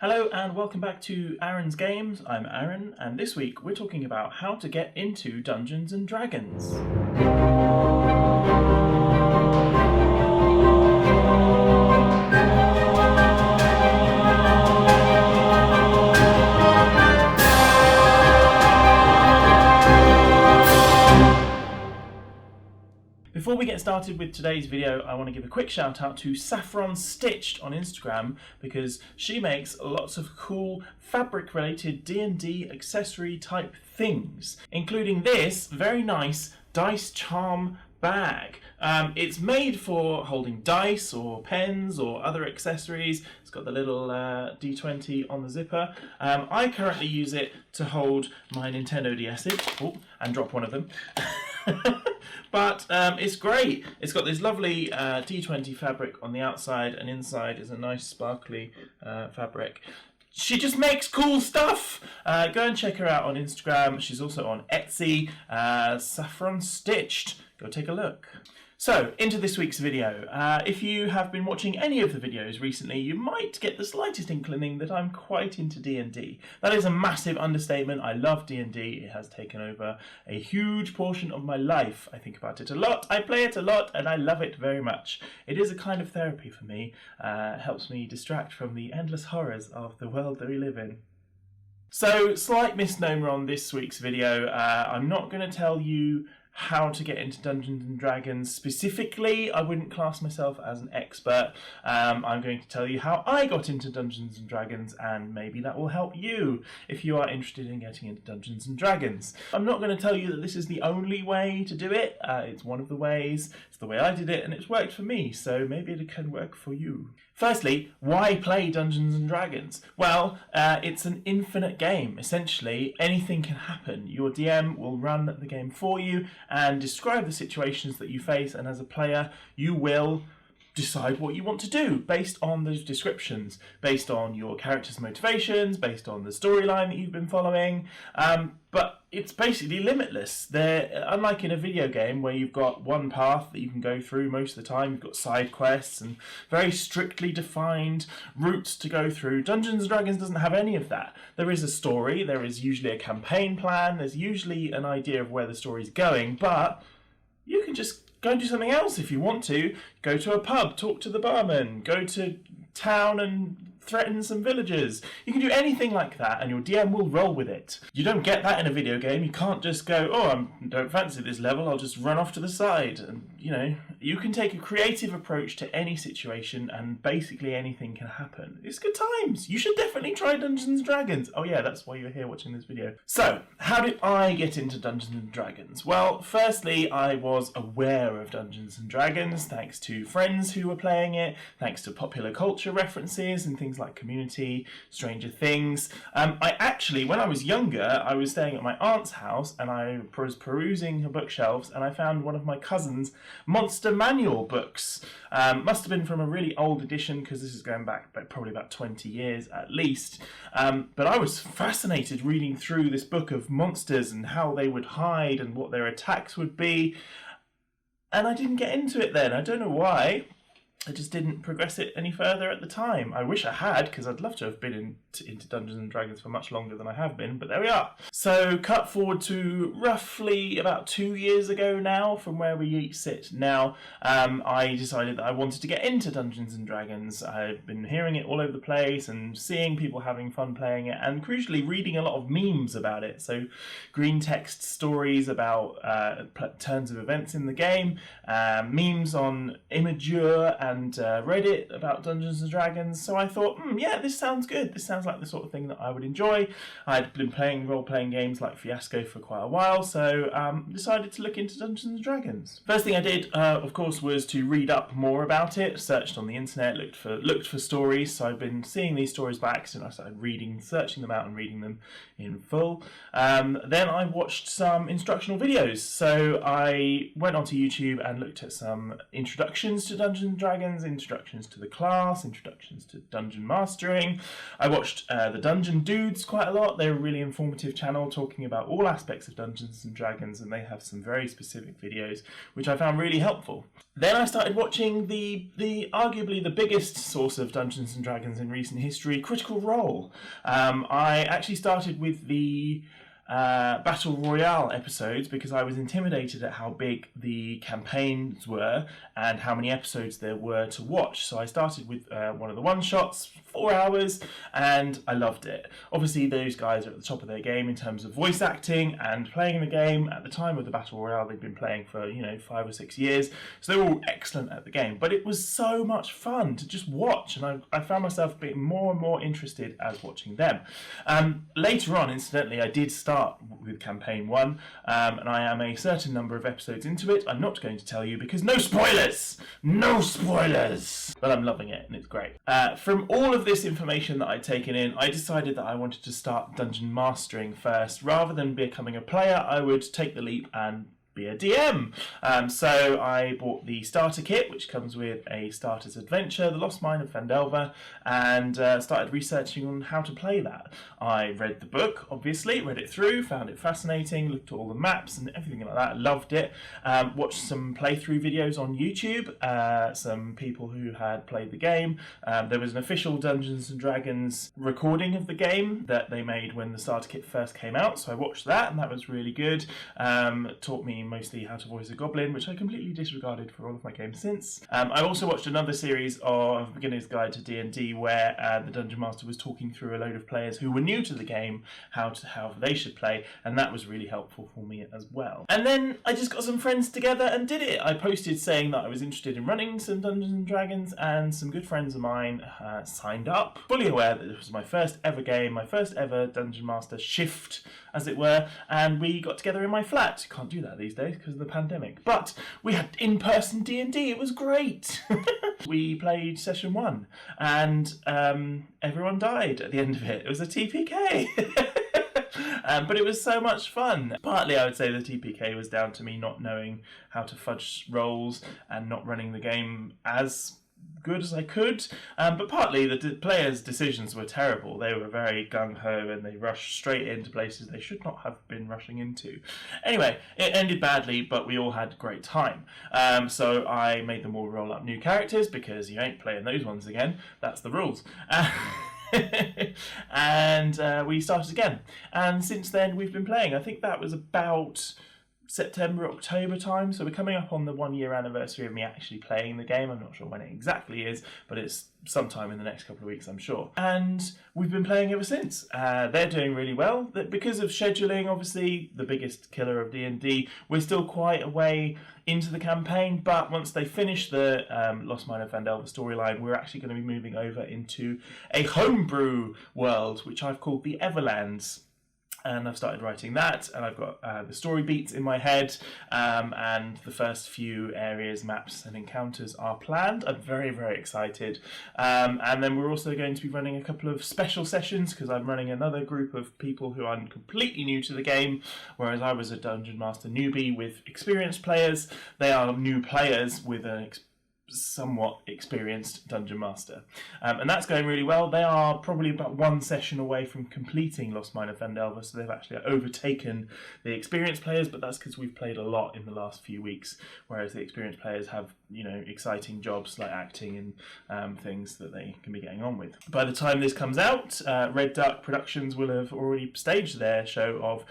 Hello and welcome back to Aaron's Games. I'm Aaron, and this week we're talking about how to get into Dungeons and Dragons. Before we get started with today's video, I want to give a quick shout out to SaffronStitched on Instagram because she makes lots of cool fabric related D&D accessory type things, including this very nice dice charm bag. It's made for holding dice or pens or other accessories. It's got the little D20 on the zipper. I currently use it to hold my Nintendo DS's and drop one of them. But it's great. It's got this lovely D20 fabric on the outside, and inside is a nice sparkly fabric. She just makes cool stuff. Go and check her out on Instagram. She's also on Etsy, SaffronStitched. Go take a look. So, into this week's video. If you have been watching any of the videos recently, you might get the slightest inkling that I'm quite into D&D. That is a massive understatement. I love D&D. It has taken over a huge portion of my life. I think about it a lot, I play it a lot, and I love it very much. It is a kind of therapy for me. It helps me distract from the endless horrors of the world that we live in. So, slight misnomer on this week's video. I'm not going to tell you how to get into Dungeons and Dragons specifically. I wouldn't class myself as an expert. I'm going to tell you how I got into Dungeons and Dragons, and maybe that will help you if you are interested in getting into Dungeons and Dragons. I'm not going to tell you that this is the only way to do it. It's one of the ways. It's the way I did it, and it's worked for me, so maybe it can work for you. Firstly, why play Dungeons and Dragons? Well, it's an infinite game. Essentially, anything can happen. Your DM will run the game for you and describe the situations that you face, and as a player, you will decide what you want to do based on those descriptions, based on your character's motivations, based on the storyline that you've been following. But it's basically limitless. Unlike in a video game where you've got one path that you can go through most of the time, you've got side quests and very strictly defined routes to go through. Dungeons & Dragons doesn't have any of that. There is a story, there is usually a campaign plan, there's usually an idea of where the story's going, but you can just go and do something else if you want to. Go to a pub, talk to the barman, go to town and threaten some villagers. You can do anything like that, and your DM will roll with it. You don't get that in a video game. You can't just go, oh, I don't fancy this level, I'll just run off to the side. And, you can take a creative approach to any situation, and basically anything can happen. It's good times. You should definitely try Dungeons & Dragons. Oh yeah, that's why you're here watching this video. So, how did I get into Dungeons & Dragons? Well, firstly, I was aware of Dungeons & Dragons thanks to friends who were playing it, thanks to popular culture references and things like Community, Stranger Things. I actually, when I was younger, I was staying at my aunt's house and I was perusing her bookshelves, and I found one of my cousin's Monster Manual books. Must have been from a really old edition, because this is going back probably about 20 years at least. But I was fascinated reading through this book of monsters and how they would hide and what their attacks would be. And I didn't get into it then. I don't know why. I just didn't progress it any further at the time. I wish I had, because I'd love to have been into Dungeons and Dragons for much longer than I have been, but there we are. So, cut forward to roughly about 2 years ago now, from where we sit now, I decided that I wanted to get into Dungeons and Dragons. I've been hearing it all over the place and seeing people having fun playing it, and crucially reading a lot of memes about it. So, green text stories about turns of events in the game, memes on Imgur and Reddit about Dungeons and Dragons. So I thought, yeah, this sounds good. This sounds like the sort of thing that I would enjoy. I'd been playing role-playing games like Fiasco for quite a while, so decided to look into Dungeons and Dragons. First thing I did, of course, was to read up more about it. Searched on the internet, looked for stories. So I've been seeing these stories by accident. I started searching them out and reading them in full. Then I watched some instructional videos. So I went onto YouTube and looked at some introductions to Dungeons and Dragons Dragons, introductions to the class, introductions to dungeon mastering. I watched the Dungeon Dudes quite a lot. They're a really informative channel talking about all aspects of Dungeons and Dragons, and they have some very specific videos which I found really helpful. Then I started watching the arguably the biggest source of Dungeons and Dragons in recent history, Critical Role. I actually started with the Battle Royale episodes because I was intimidated at how big the campaigns were and how many episodes there were to watch. So I started with one of the one-shots, 4 hours, and I loved it. Obviously those guys are at the top of their game in terms of voice acting and playing the game. At the time of the Battle Royale, they'd been playing for 5 or 6 years, so they were all excellent at the game. But it was so much fun to just watch, and I found myself being more and more interested as watching them. Later on, incidentally, I did start with campaign 1, and I am a certain number of episodes into it. I'm not going to tell you because no spoilers! No spoilers! But I'm loving it and it's great. From all of this information that I'd taken in, I decided that I wanted to start dungeon mastering first. Rather than becoming a player, I would take the leap and be a DM. So I bought the starter kit, which comes with a starter's adventure, The Lost Mine of Phandelver, and started researching on how to play that. I read the book, obviously, read it through, found it fascinating, looked at all the maps and everything like that, loved it. Watched some playthrough videos on YouTube, some people who had played the game. There was an official Dungeons and Dragons recording of the game that they made when the starter kit first came out, so I watched that and that was really good. Taught me mostly how to voice a goblin, which I completely disregarded for all of my games since. I also watched another series of Beginner's Guide to D&D where the Dungeon Master was talking through a load of players who were new to the game, how they should play, and that was really helpful for me as well. And then I just got some friends together and did it. I posted saying that I was interested in running some Dungeons and Dragons, and some good friends of mine signed up, fully aware that this was my first ever game, my first ever Dungeon Master shift, as it were, and we got together in my flat. Can't do that these days because of the pandemic, but we had in-person D&D. It was great. We played session 1 and everyone died at the end of it. It was a TPK. But it was so much fun. Partly I would say the TPK was down to me not knowing how to fudge rolls and not running the game as good as I could, but partly the players' decisions were terrible. They were very gung-ho and they rushed straight into places they should not have been rushing into. Anyway, it ended badly, but we all had a great time. So I made them all roll up new characters because you ain't playing those ones again. That's the rules. And we started again. And since then we've been playing. I think that was about September, October time, so we're coming up on the 1-year anniversary of me actually playing the game. I'm not sure when it exactly is, but it's sometime in the next couple of weeks, I'm sure. And we've been playing ever since. They're doing really well. Because of scheduling, obviously, the biggest killer of D&D, we're still quite a way into the campaign, but once they finish the Lost Mine of Phandelver storyline, we're actually going to be moving over into a homebrew world, which I've called the Everlands. And I've started writing that, and I've got the story beats in my head, and the first few areas, maps and encounters are planned. I'm very, very excited. And then we're also going to be running a couple of special sessions, because I'm running another group of people who are completely new to the game, whereas I was a Dungeon Master newbie with experienced players. They are new players with an somewhat experienced Dungeon Master. And that's going really well. They are probably about 1 session away from completing Lost Mine of Phandelver, so they've actually overtaken the experienced players, but that's because we've played a lot in the last few weeks, whereas the experienced players have, exciting jobs like acting and things that they can be getting on with. By the time this comes out, RedDuck Productions will have already staged their show of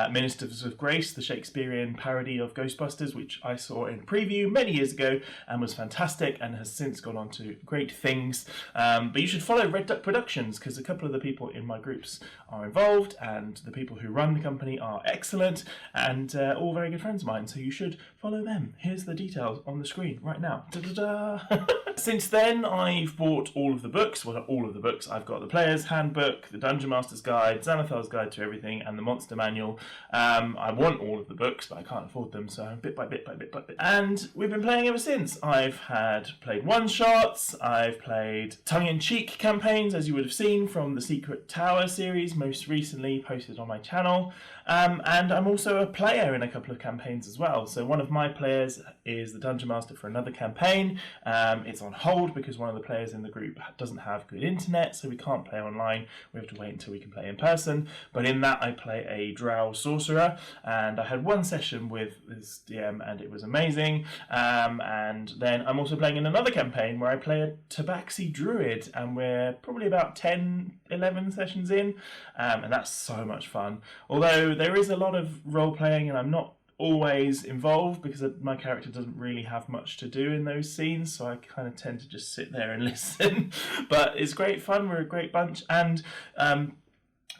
Ministers of Grace, the Shakespearean parody of Ghostbusters, which I saw in preview many years ago and was fantastic, and has since gone on to great things. But you should follow RedDuck Productions, because a couple of the people in my groups are involved, and the people who run the company are excellent, and all very good friends of mine, so you should follow them. Here's the details on the screen right now. Da-da-da. Since then, I've bought all of the books. Well, not all of the books. I've got the Player's Handbook, the Dungeon Master's Guide, Xanathar's Guide to Everything, and the Monster Manual. I want all of the books, but I can't afford them, so bit by bit by bit by bit. And we've been playing ever since. I've played one-shots, I've played tongue-in-cheek campaigns, as you would have seen from the Secret Tower series, most recently posted on my channel. And I'm also a player in a couple of campaigns as well. So one of my players is the Dungeon Master for another campaign. It's on hold because one of the players in the group doesn't have good internet, so we can't play online. We have to wait until we can play in person. But in that I play a drow sorcerer, and I had one session with this DM and it was amazing. And then I'm also playing in another campaign where I play a tabaxi druid, and we're probably about 10, 11 sessions in, and that's so much fun. Although there is a lot of role playing and I'm not always involved because my character doesn't really have much to do in those scenes, so I kind of tend to just sit there and listen. But it's great fun, we're a great bunch, and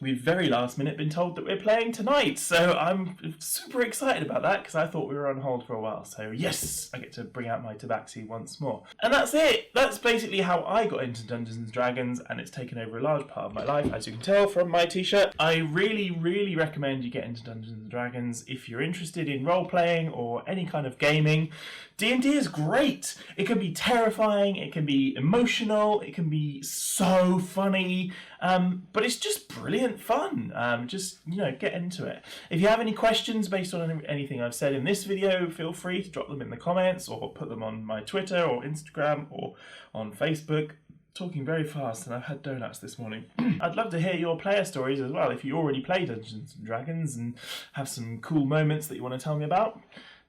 we've very last minute been told that we're playing tonight, so I'm super excited about that because I thought we were on hold for a while. So yes, I get to bring out my tabaxi once more. And that's it. That's basically how I got into Dungeons and Dragons, and it's taken over a large part of my life, as you can tell from my t-shirt. I really, really recommend you get into Dungeons and Dragons if you're interested in role-playing or any kind of gaming. D&D is great. It can be terrifying, it can be emotional, it can be so funny, but it's just brilliant fun. Just, get into it. If you have any questions based on anything I've said in this video, feel free to drop them in the comments or put them on my Twitter or Instagram or on Facebook. Talking very fast and I've had donuts this morning. I'd love to hear your player stories as well. If you already play Dungeons and Dragons and have some cool moments that you want to tell me about,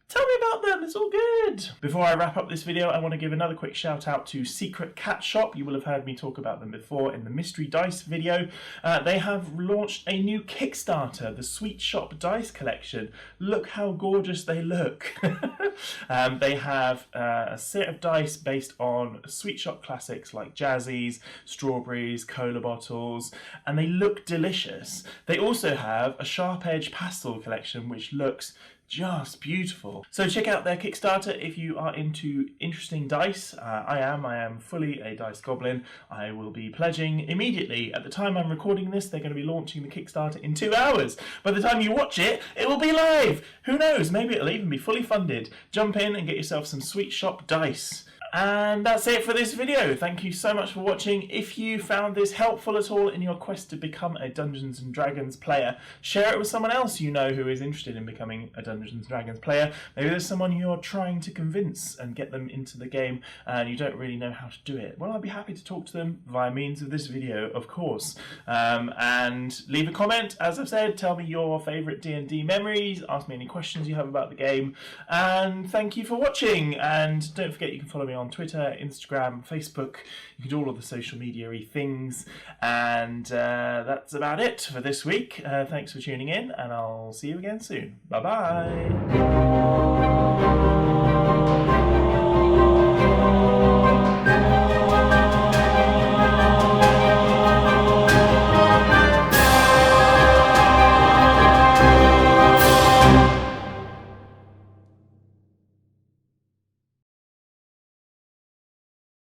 tell me about them, it's all good. Before I wrap up this video, I want to give another quick shout out to Secret Cat Shop. You will have heard me talk about them before in the Mystery Dice video. They have launched a new Kickstarter, the Sweet Shop Dice Collection. Look how gorgeous they look. They have a set of dice based on Sweet Shop classics like Jazzies, Strawberries, Cola Bottles, and they look delicious. They also have a Sharp Edge Pastel collection which looks just beautiful. So check out their Kickstarter if you are into interesting dice. I am fully a dice goblin. I will be pledging immediately. At the time I'm recording this, they're going to be launching the Kickstarter in 2 hours. By the time you watch it, it will be live. Who knows, maybe it'll even be fully funded. Jump in and get yourself some Sweet Shop dice. And that's it for this video. Thank you so much for watching. If you found this helpful at all in your quest to become a Dungeons and Dragons player, share it with someone else you know who is interested in becoming a Dungeons and Dragons player. Maybe there's someone you're trying to convince and get them into the game and you don't really know how to do it. Well, I'd be happy to talk to them via means of this video, of course. And leave a comment, as I've said, tell me your favourite D&D memories, ask me any questions you have about the game, and thank you for watching. And don't forget you can follow me on Twitter, Instagram, Facebook. You can do all of the social media-y things. And that's about it for this week. Thanks for tuning in, and I'll see you again soon. Bye-bye.